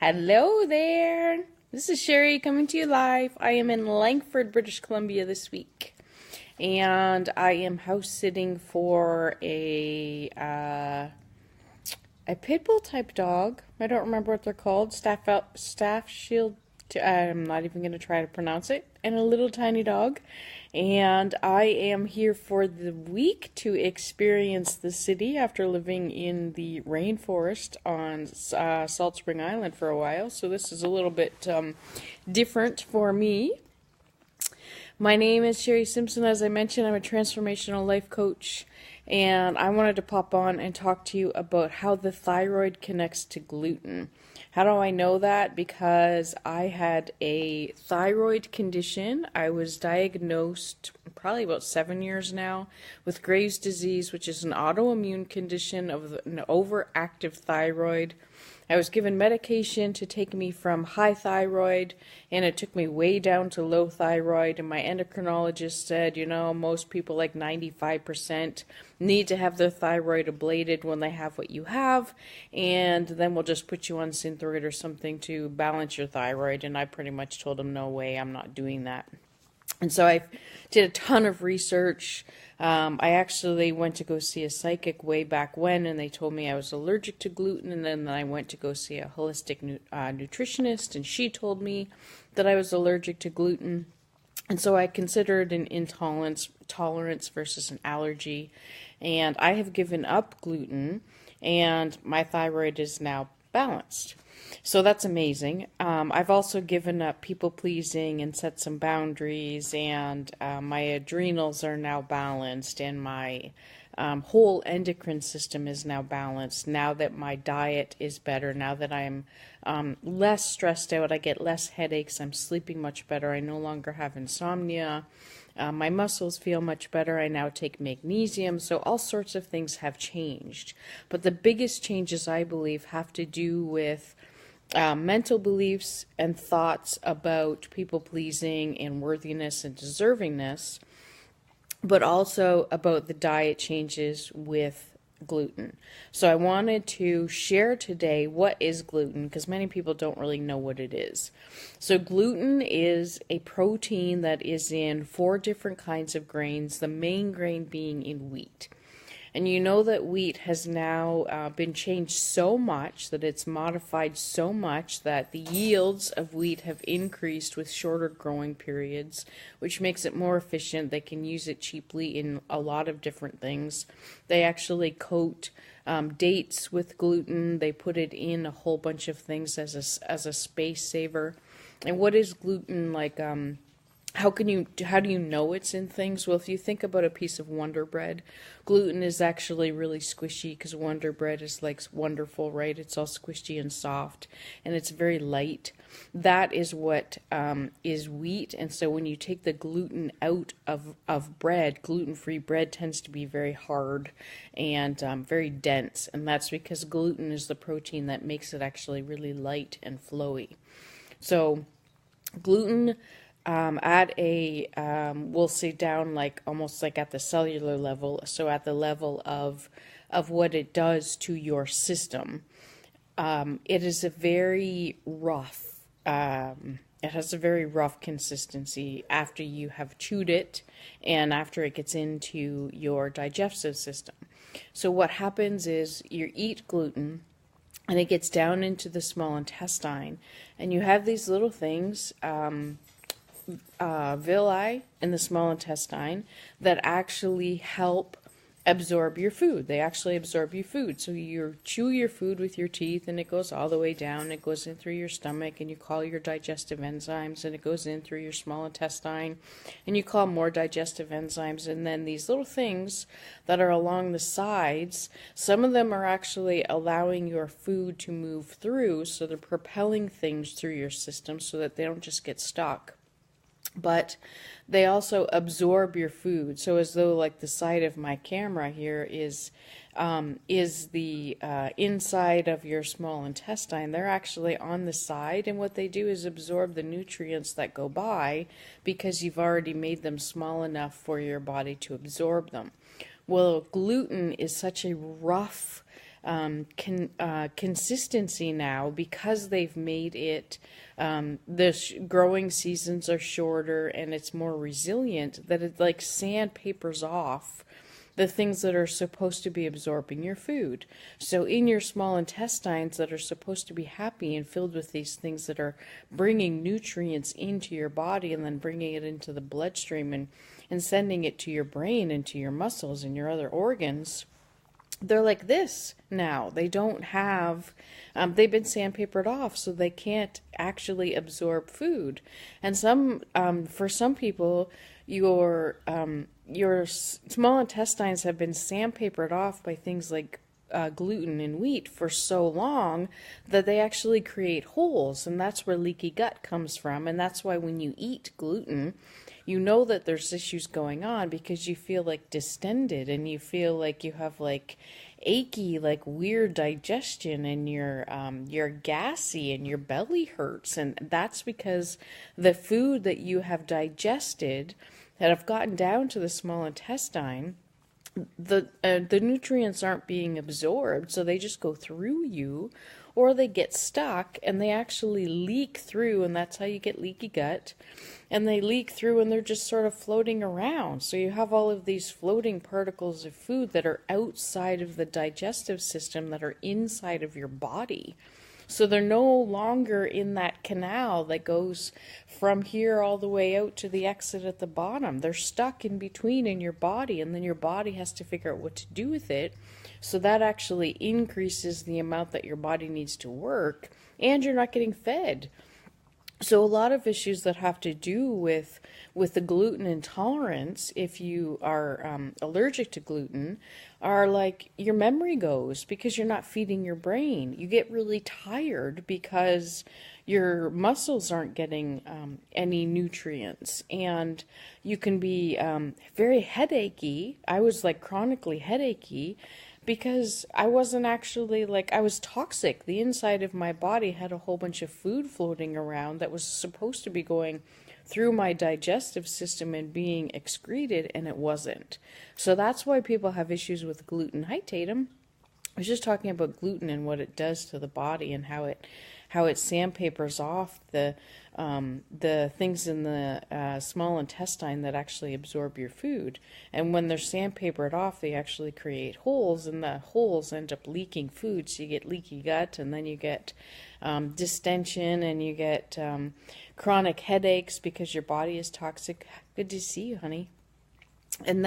Hello there. This is Sherry coming to you live. I am in Langford, British Columbia this week. And I am house sitting for a pit bull type dog. I don't remember what they're called. Staff shield. I'm not even going to try to pronounce it. And a little tiny dog. And I am here for the week to experience the city after living in the rainforest on Salt Spring Island for a while. So this is a little bit different for me. My name is Sherry Simpson. As I mentioned, I'm a transformational life coach. And I wanted to pop on and talk to you about how the thyroid connects to gluten. How do I know that? Because I had a thyroid condition. I was diagnosed probably about 7 years now with Graves' disease, which is an autoimmune condition of an overactive thyroid. I was given medication to take me from high thyroid, and it took me way down to low thyroid, and my endocrinologist said, most people, like 95%, need to have their thyroid ablated when they have what you have, and then we'll just put you on Synthroid or something to balance your thyroid. And I pretty much told him, no way, I'm not doing that. And so I did a ton of research. I actually went to go see a psychic way back when, and they told me I was allergic to gluten. And then I went to go see a holistic nutritionist, and she told me that I was allergic to gluten. And so I considered an tolerance versus an allergy. And I have given up gluten, and my thyroid is now balanced. So that's amazing. I've also given up people pleasing and set some boundaries, and my adrenals are now balanced, and my whole endocrine system is now balanced. Now that my diet is better, now that I'm less stressed out, I get less headaches, I'm sleeping much better, I no longer have insomnia. My muscles feel much better. I now take magnesium. So all sorts of things have changed. But the biggest changes, I believe, have to do with mental beliefs and thoughts about people pleasing and worthiness and deservingness, but also about the diet changes with gluten. So I wanted to share today what is gluten, because many people don't really know what it is. So gluten is a protein that is in 4 different kinds of grains, the main grain being in wheat. And you know that wheat has now been changed so much, that it's modified so much, that the yields of wheat have increased with shorter growing periods, which makes it more efficient. They can use it cheaply in a lot of different things. They actually coat dates with gluten. They put it in a whole bunch of things as a space saver. And what is gluten like? How do you know it's in things? Well, if you think about a piece of Wonder Bread, gluten is actually really squishy, because Wonder Bread is like wonderful, right? It's all squishy and soft, and it's very light. That is what is wheat. And so when you take the gluten out of bread, gluten-free bread tends to be very hard and very dense. And that's because gluten is the protein that makes it actually really light and flowy. So gluten, at a we'll say down, like almost like at the cellular level, so at the level of what it does to your system, it is a very rough it has a very rough consistency after you have chewed it and after it gets into your digestive system. So what happens is you eat gluten, and it gets down into the small intestine, and you have these little things, villi in the small intestine, that actually help absorb your food. They actually absorb your food. So you chew your food with your teeth, and it goes all the way down. It goes in through your stomach, and you call your digestive enzymes, and it goes in through your small intestine, and you call more digestive enzymes. And then these little things that are along the sides, some of them are actually allowing your food to move through, so they're propelling things through your system so that they don't just get stuck. But they also absorb your food. So as though like the side of my camera here is the inside of your small intestine. They're actually on the side, and what they do is absorb the nutrients that go by, because you've already made them small enough for your body to absorb them. Well, gluten is such a rough consistency now because they've made it, growing seasons are shorter and it's more resilient, that it like sandpapers off the things that are supposed to be absorbing your food. So in your small intestines that are supposed to be happy and filled with these things that are bringing nutrients into your body and then bringing it into the bloodstream and sending it to your brain and to your muscles and your other organs, they're like this now. They don't have, they've been sandpapered off, so they can't actually absorb food. And for some people, your small intestines have been sandpapered off by things like gluten and wheat for so long that they actually create holes, and that's where leaky gut comes from. And that's why when you eat gluten, you know that there's issues going on because you feel like distended and you feel like you have like achy, like weird digestion, and you're gassy and your belly hurts. And that's because the food that you have digested that have gotten down to the small intestine, the nutrients aren't being absorbed, so they just go through you, or they get stuck and they actually leak through, and that's how you get leaky gut. And they leak through and they're just sort of floating around. So you have all of these floating particles of food that are outside of the digestive system that are inside of your body. So they're no longer in that canal that goes from here all the way out to the exit at the bottom. They're stuck in between in your body, and then your body has to figure out what to do with it. So that actually increases the amount that your body needs to work, and you're not getting fed. So a lot of issues that have to do with the gluten intolerance, if you are allergic to gluten, are like your memory goes because you're not feeding your brain. You get really tired because your muscles aren't getting any nutrients, and you can be very headachy. I was like chronically headachy because I wasn't actually I was toxic. The inside of my body had a whole bunch of food floating around that was supposed to be going through my digestive system and being excreted, and it wasn't. So that's why people have issues with gluten. Hi, Tatum. I was just talking about gluten and what it does to the body and how it sandpapers off the things in the small intestine that actually absorb your food. And when they're sandpapered off, they actually create holes, and the holes end up leaking food. So you get leaky gut, and then you get distension, and you get chronic headaches because your body is toxic. Good to see you, honey. And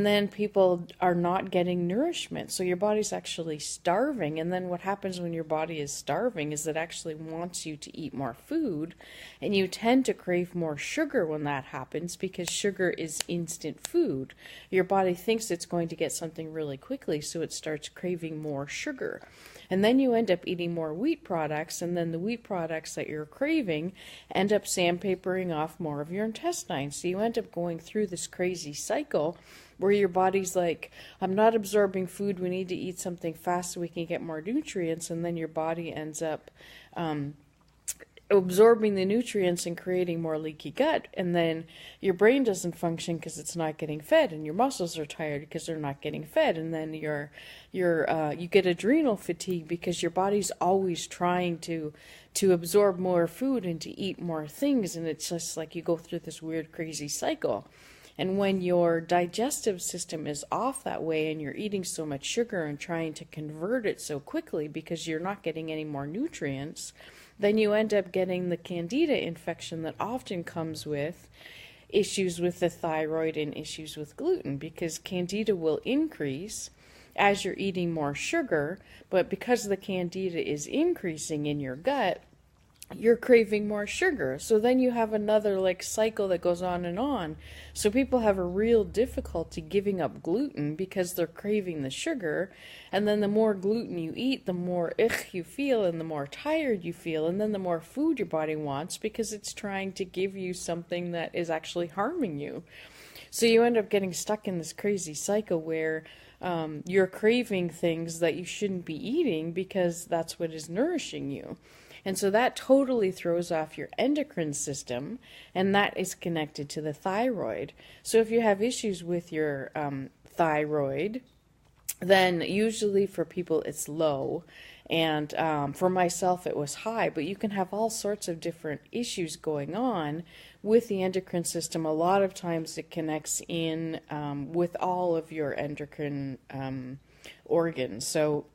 then people are not getting nourishment. So your body's actually starving. And then what happens when your body is starving is it actually wants you to eat more food. And you tend to crave more sugar when that happens because sugar is instant food. Your body thinks it's going to get something really quickly, so it starts craving more sugar. And then you end up eating more wheat products, and then the wheat products that you're craving end up sandpapering off more of your intestines. So you end up going through this crazy cycle where your body's like, I'm not absorbing food, we need to eat something fast so we can get more nutrients, and then your body ends up absorbing the nutrients and creating more leaky gut, and then your brain doesn't function because it's not getting fed, and your muscles are tired because they're not getting fed, and then you get adrenal fatigue because your body's always trying to absorb more food and to eat more things, and it's just like you go through this weird crazy cycle. And when your digestive system is off that way and you're eating so much sugar and trying to convert it so quickly because you're not getting any more nutrients, then you end up getting the Candida infection that often comes with issues with the thyroid and issues with gluten, because Candida will increase as you're eating more sugar, but because the Candida is increasing in your gut, you're craving more sugar. So then you have another cycle that goes on and on. So people have a real difficulty giving up gluten because they're craving the sugar. And then the more gluten you eat, the more you feel, and the more tired you feel, and then the more food your body wants because it's trying to give you something that is actually harming you. So you end up getting stuck in this crazy cycle where you're craving things that you shouldn't be eating because that's what is nourishing you. And so that totally throws off your endocrine system, and that is connected to the thyroid. So if you have issues with your thyroid, then usually for people it's low. And for myself, it was high, but you can have all sorts of different issues going on with the endocrine system. A lot of times it connects in with all of your endocrine organs. So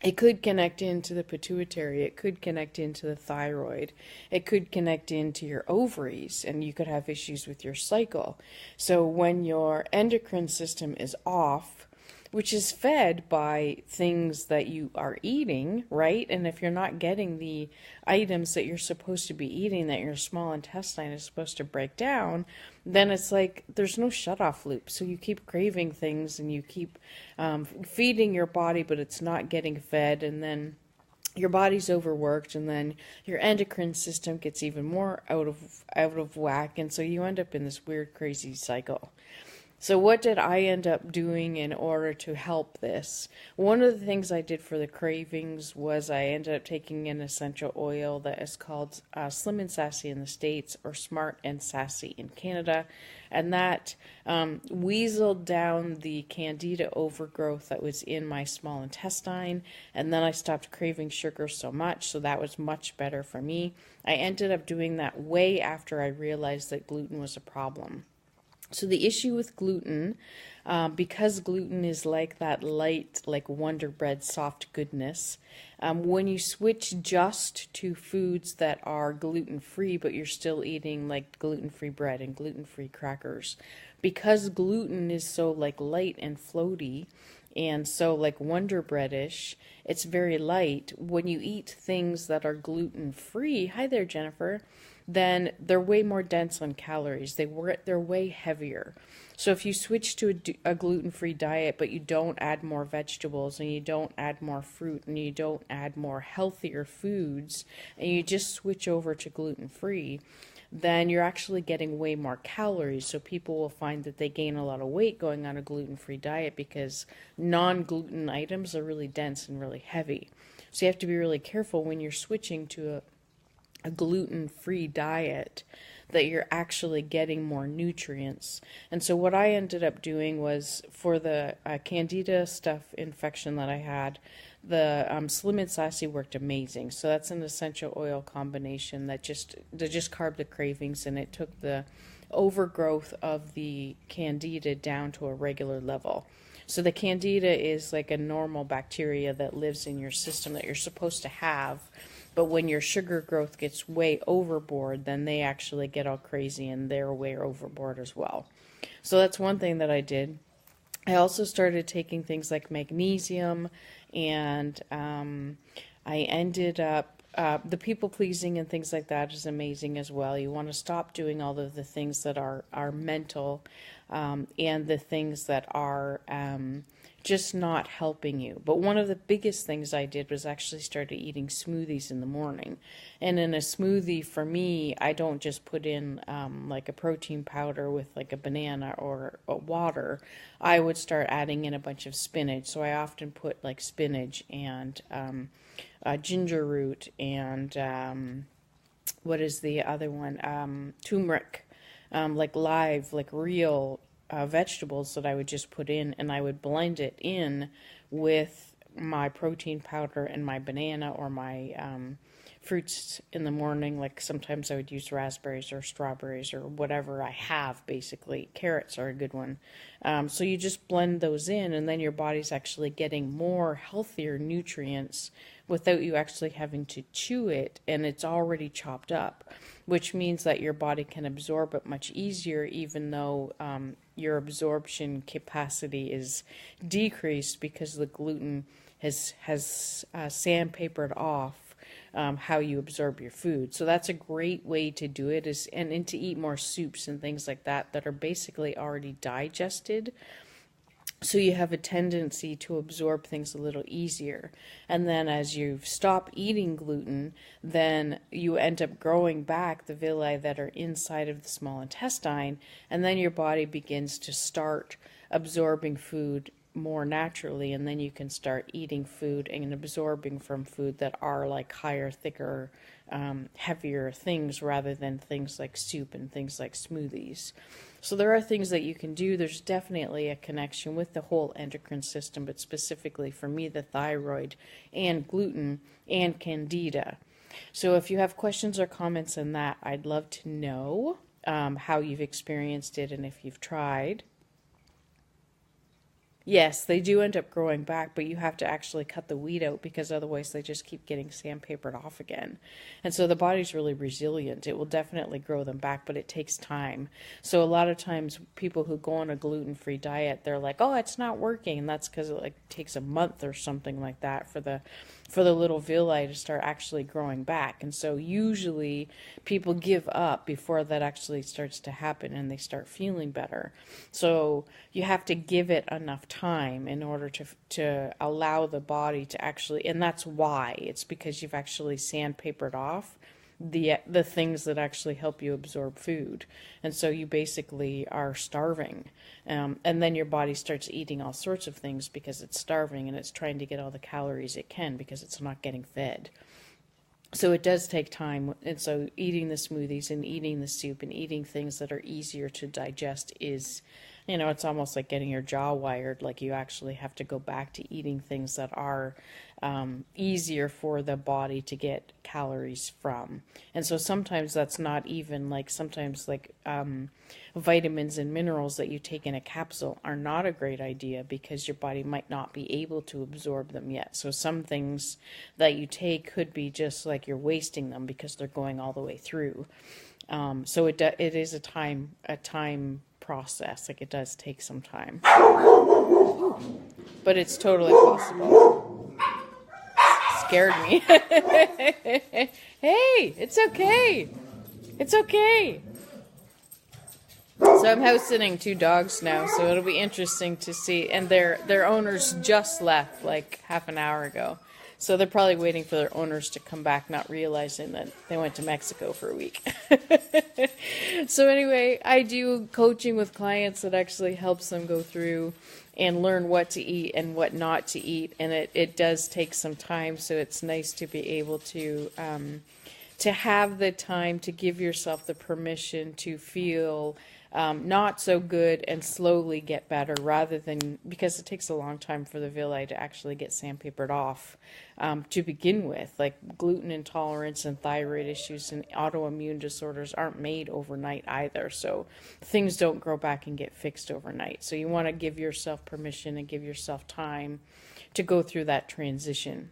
it could connect into the pituitary, it could connect into the thyroid, it could connect into your ovaries, and you could have issues with your cycle. So when your endocrine system is off, which is fed by things that you are eating, right? And if you're not getting the items that you're supposed to be eating, that your small intestine is supposed to break down, then it's like there's no shut-off loop. So you keep craving things and you keep feeding your body, but it's not getting fed, and then your body's overworked, and then your endocrine system gets even more out of whack, and so you end up in this weird, crazy cycle. So what did I end up doing in order to help this? One of the things I did for the cravings was I ended up taking an essential oil that is called Slim and Sassy in the States, or Smart and Sassy in Canada. And that weaseled down the Candida overgrowth that was in my small intestine. And then I stopped craving sugar so much, so that was much better for me. I ended up doing that way after I realized that gluten was a problem. So the issue with gluten, because gluten is like that light, like Wonder Bread soft goodness, when you switch just to foods that are gluten-free, but you're still eating like gluten-free bread and gluten-free crackers, because gluten is so like light and floaty, and so like Wonder Breadish, it's very light. When you eat things that are gluten-free, hi there, Jennifer, then they're way more dense on calories. They're way heavier. So if you switch to a gluten-free diet, but you don't add more vegetables, and you don't add more fruit, and you don't add more healthier foods, and you just switch over to gluten-free, then you're actually getting way more calories. So people will find that they gain a lot of weight going on a gluten-free diet because non-gluten items are really dense and really heavy. So you have to be really careful when you're switching to a gluten-free diet that you're actually getting more nutrients. And so what I ended up doing was, for the Candida stuff infection that I had, the Slim and Sassy worked amazing. So that's an essential oil combination that just carved the cravings, and it took the overgrowth of the Candida down to a regular level. So the Candida is like a normal bacteria that lives in your system that you're supposed to have. But when your sugar growth gets way overboard, then they actually get all crazy, and they're way overboard as well. So that's one thing that I did. I also started taking things like magnesium, and I ended up, the people pleasing and things like that is amazing as well. You want to stop doing all of the things that are mental, and the things that are just not helping you. But one of the biggest things I did was actually started eating smoothies in the morning. And in a smoothie, for me, I don't just put in like a protein powder with like a banana or a water. I would start adding in a bunch of spinach. So I often put like spinach and ginger root and what is the other one? Turmeric, like live, like real vegetables that I would just put in, and I would blend it in with my protein powder and my banana or my fruits in the morning. Like sometimes I would use raspberries or strawberries or whatever I have, basically. Carrots are a good one. So you just blend those in, and then your body's actually getting more healthier nutrients without you actually having to chew it, and it's already chopped up, which means that your body can absorb it much easier, even though your absorption capacity is decreased because the gluten has sandpapered off how you absorb your food. So that's a great way to do it, and to eat more soups and things like that that are basically already digested. So you have a tendency to absorb things a little easier. And then as you stop eating gluten, then you end up growing back the villi that are inside of the small intestine, and then your body begins to start absorbing food more naturally, and then you can start eating food and absorbing from food that are like higher, thicker, heavier things rather than things like soup and things like smoothies. So there are things that you can do. There's definitely a connection with the whole endocrine system, but specifically for me, the thyroid and gluten and Candida. So if you have questions or comments on that, I'd love to know how you've experienced it and if you've tried. Yes, they do end up growing back, but you have to actually cut the weed out because otherwise they just keep getting sandpapered off again. And so the body's really resilient. It will definitely grow them back, but it takes time. So a lot of times people who go on a gluten-free diet, they're like, "Oh, it's not working." And that's because it like takes a month or something like that for the little villi to start actually growing back. And so usually people give up before that actually starts to happen and they start feeling better. So you have to give it enough time in order to allow the body to actually, and that's why, it's because you've actually sandpapered off the things that actually help you absorb food. And so you basically are starving. And then your body starts eating all sorts of things because it's starving and it's trying to get all the calories it can because it's not getting fed. So it does take time. And so eating the smoothies and eating the soup and eating things that are easier to digest is, it's almost like getting your jaw wired. Like you actually have to go back to eating things that are easier for the body to get calories from. And so sometimes that's not even like, sometimes like vitamins and minerals that you take in a capsule are not a great idea because your body might not be able to absorb them yet. So some things that you take could be just like you're wasting them because they're going all the way through. So it is a time process. Like it does take some time, but it's totally possible. Scared me. Hey, it's okay. It's okay. So I'm house sitting 2 dogs now, so it'll be interesting to see. And their owners just left like half an hour ago. So they're probably waiting for their owners to come back, not realizing that they went to Mexico for a week. So anyway, I do coaching with clients that actually helps them go through and learn what to eat and what not to eat. And it does take some time, so it's nice to be able to have the time to give yourself the permission to feel not so good and slowly get better, rather than, because it takes a long time for the villi to actually get sandpapered off to begin with. Like gluten intolerance and thyroid issues and autoimmune disorders aren't made overnight either, so things don't grow back and get fixed overnight. So you want to give yourself permission and give yourself time to go through that transition.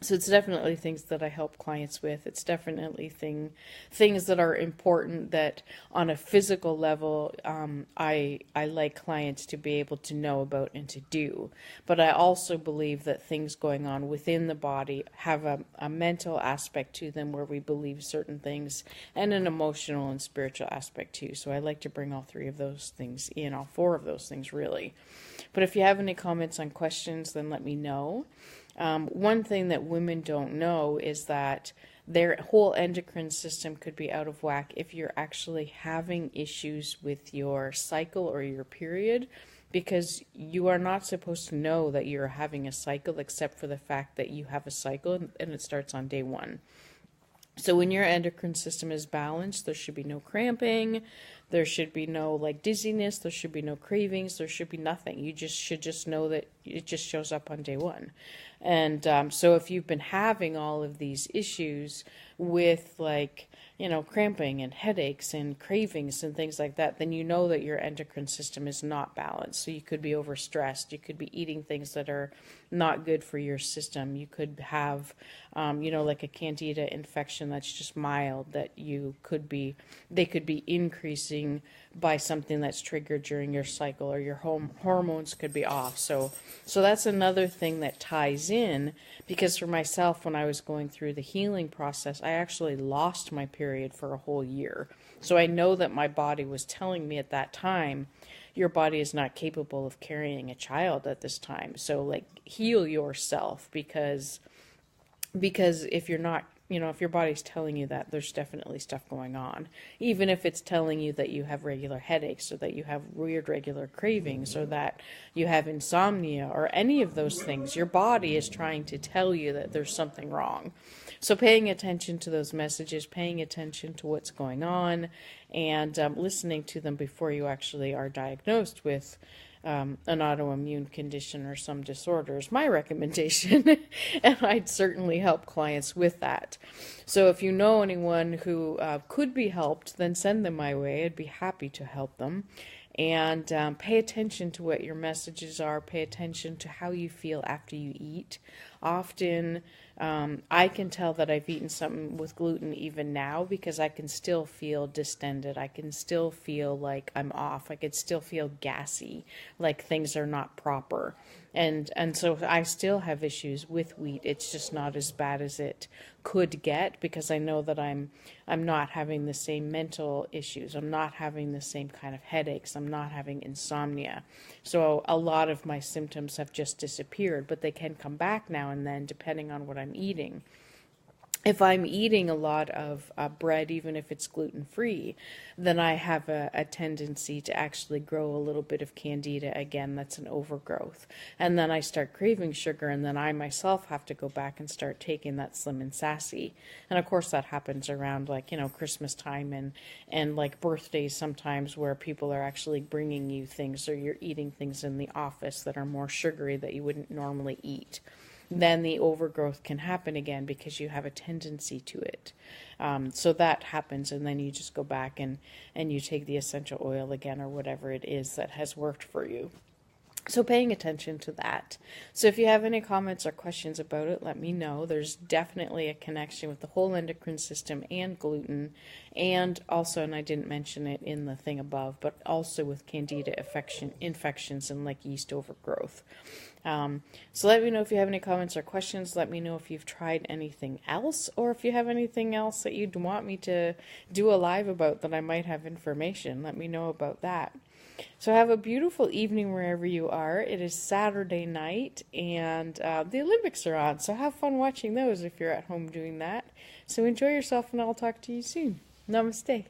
So it's definitely things that I help clients with. It's definitely things that are important that on a physical level, I like clients to be able to know about and to do. But I also believe that things going on within the body have a mental aspect to them where we believe certain things, and an emotional and spiritual aspect too. So I like to bring all 3 of those things in, all 4 of those things really. But if you have any comments on questions, then let me know. One thing that women don't know is that their whole endocrine system could be out of whack if you're actually having issues with your cycle or your period, because you are not supposed to know that you're having a cycle except for the fact that you have a cycle and it starts on day 1. So when your endocrine system is balanced, there should be no cramping, there should be no like dizziness, there should be no cravings, there should be nothing. You should just know that it just shows up on day 1. And so if you've been having all of these issues with like, cramping and headaches and cravings and things like that, then you know that your endocrine system is not balanced. So you could be overstressed. You could be eating things that are not good for your system. You could have, like a Candida infection that's just mild, that they could be increasing by something that's triggered during your cycle, or your hormones could be off. So that's another thing that ties in, because for myself, when I was going through the healing process, I actually lost my period for a whole year. So I know that my body was telling me at that time, your body is not capable of carrying a child at this time. So like heal yourself, because if you're not if your body's telling you that, there's definitely stuff going on. Even if it's telling you that you have regular headaches or that you have weird regular cravings or that you have insomnia or any of those things, your body is trying to tell you that there's something wrong. So paying attention to those messages, paying attention to what's going on, and listening to them before you actually are diagnosed with an autoimmune condition or some disorder is my recommendation, and I'd certainly help clients with that. So if you know anyone who could be helped, then send them my way. I'd be happy to help them. And pay attention to what your messages are. Pay attention to how you feel after you eat. Often, I can tell that I've eaten something with gluten even now because I can still feel distended. I can still feel like I'm off. I could still feel gassy, like things are not proper. And so I still have issues with wheat. It's just not as bad as it could get because I know that I'm not having the same mental issues. I'm not having the same kind of headaches. I'm not having insomnia. So a lot of my symptoms have just disappeared, but they can come back now and then depending on what I'm eating. If I'm eating a lot of bread, even if it's gluten-free, then I have a tendency to actually grow a little bit of Candida again. That's an overgrowth. And then I start craving sugar, and then I myself have to go back and start taking that Slim and Sassy. And of course that happens around Christmas time and like birthdays sometimes where people are actually bringing you things or you're eating things in the office that are more sugary that you wouldn't normally eat. Then the overgrowth can happen again because you have a tendency to it. So that happens, and then you just go back and you take the essential oil again or whatever it is that has worked for you. So paying attention to that. So if you have any comments or questions about it, let me know. There's definitely a connection with the whole endocrine system and gluten, and also, and I didn't mention it in the thing above, but also with Candida infections and like yeast overgrowth. So let me know if you have any comments or questions. Let me know if you've tried anything else, or if you have anything else that you'd want me to do a live about that I might have information. Let me know about that. So have a beautiful evening wherever you are. It is Saturday night, and the Olympics are on, so have fun watching those if you're at home doing that. So enjoy yourself, and I'll talk to you soon. Namaste.